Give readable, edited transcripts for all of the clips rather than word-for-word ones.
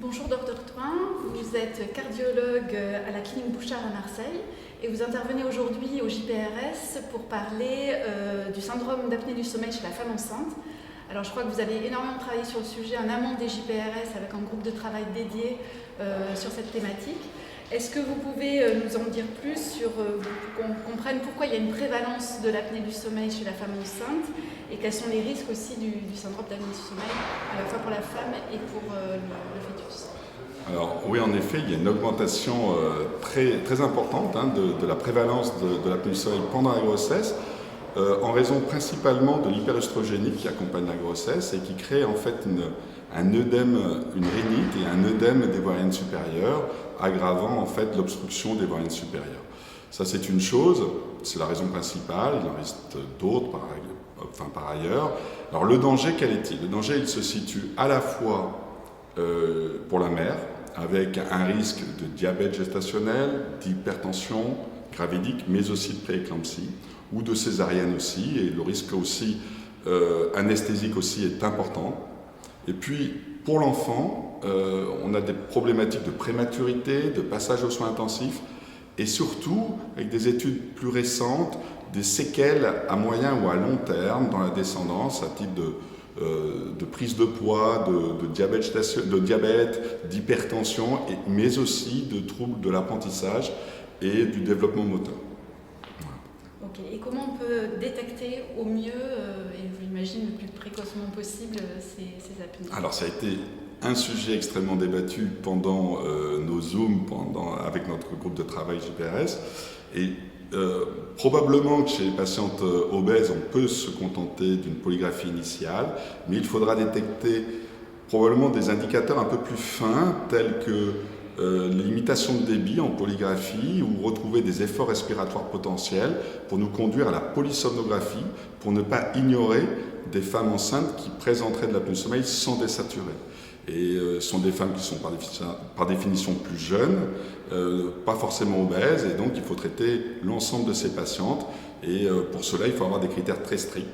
Bonjour Dr Toin, vous êtes cardiologue à la clinique Bouchard à Marseille et vous intervenez aujourd'hui au JPRS pour parler du syndrome d'apnée du sommeil chez la femme enceinte. Alors je crois que vous avez énormément travaillé sur le sujet en amont des JPRS avec un groupe de travail dédié sur cette thématique. Est-ce que vous pouvez nous en dire plus sur qu'on comprenne pourquoi il y a une prévalence de l'apnée du sommeil chez la femme enceinte et quels sont les risques aussi du syndrome d'apnée du sommeil à la fois pour la femme et pour le fœtus? Alors oui, en effet, il y a une augmentation très importante de la prévalence de l'apnée du sommeil pendant la grossesse, en raison principalement de l'hyperœstrogénie qui accompagne la grossesse et qui crée en fait un œdème, une rhinite et un œdème des voies aériennes supérieures, aggravant en fait l'obstruction des voies aériennes supérieures. Ça c'est une chose, c'est la raison principale, il en reste d'autres par ailleurs. Alors le danger, quel est-il? Le danger, il se situe à la fois pour la mère, avec un risque de diabète gestationnel, d'hypertension gravidique, mais aussi de prééclampsie, ou de césarienne aussi, et le risque aussi anesthésique aussi est important. Et puis, pour l'enfant, on a des problématiques de prématurité, de passage aux soins intensifs, et surtout, avec des études plus récentes, des séquelles à moyen ou à long terme dans la descendance, à titre de prise de poids, de diabète, d'hypertension, mais aussi de troubles de l'apprentissage et du développement moteur. Ok, et comment on peut détecter au mieux, et j'imagine le plus précocement possible, ces apnées? Alors ça a été un sujet extrêmement débattu pendant nos Zooms, avec notre groupe de travail JPRS, et probablement que chez les patientes obèses, on peut se contenter d'une polygraphie initiale, mais il faudra détecter probablement des indicateurs un peu plus fins, tels que l'imitation de débit en polygraphie ou retrouver des efforts respiratoires potentiels pour nous conduire à la polysomnographie, pour ne pas ignorer des femmes enceintes qui présenteraient de l'apnée du sommeil sans désaturer. Et ce sont des femmes qui sont par définition plus jeunes, pas forcément obèses, et donc il faut traiter l'ensemble de ces patientes. Et pour cela, il faut avoir des critères très stricts,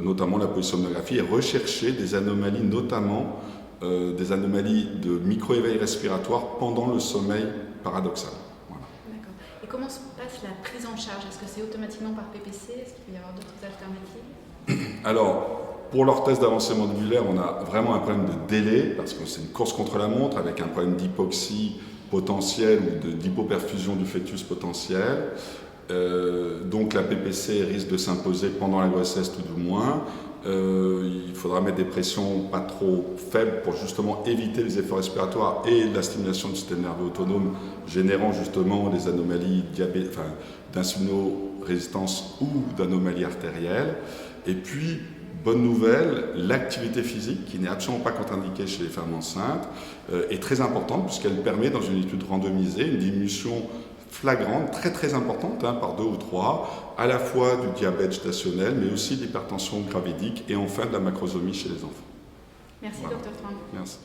notamment la polysomnographie, et rechercher des anomalies, notamment des anomalies de micro-éveil respiratoire pendant le sommeil paradoxal. Voilà. D'accord. Et comment se passe la prise en charge? Est-ce que c'est automatiquement par PPC? Est-ce qu'il peut y avoir d'autres alternatives? Alors, pour l'orthèse d'avancée mandibulaire, on a vraiment un problème de délai, parce que c'est une course contre la montre, avec un problème d'hypoxie potentielle ou d'hypoperfusion du fœtus potentiel. Donc la PPC risque de s'imposer pendant la grossesse tout du moins. Il faudra mettre des pressions pas trop faibles pour justement éviter les efforts respiratoires et la stimulation du système nerveux autonome, générant justement des anomalies d'insulino-résistance ou d'anomalies artérielles. Et puis, bonne nouvelle, l'activité physique, qui n'est absolument pas contre-indiquée chez les femmes enceintes, est très importante puisqu'elle permet, dans une étude randomisée, une diminution flagrante, très importante, par 2 ou 3, à la fois du diabète gestationnel, mais aussi de l'hypertension gravidique et enfin de la macrosomie chez les enfants. Merci, voilà. Dr Toin. Merci.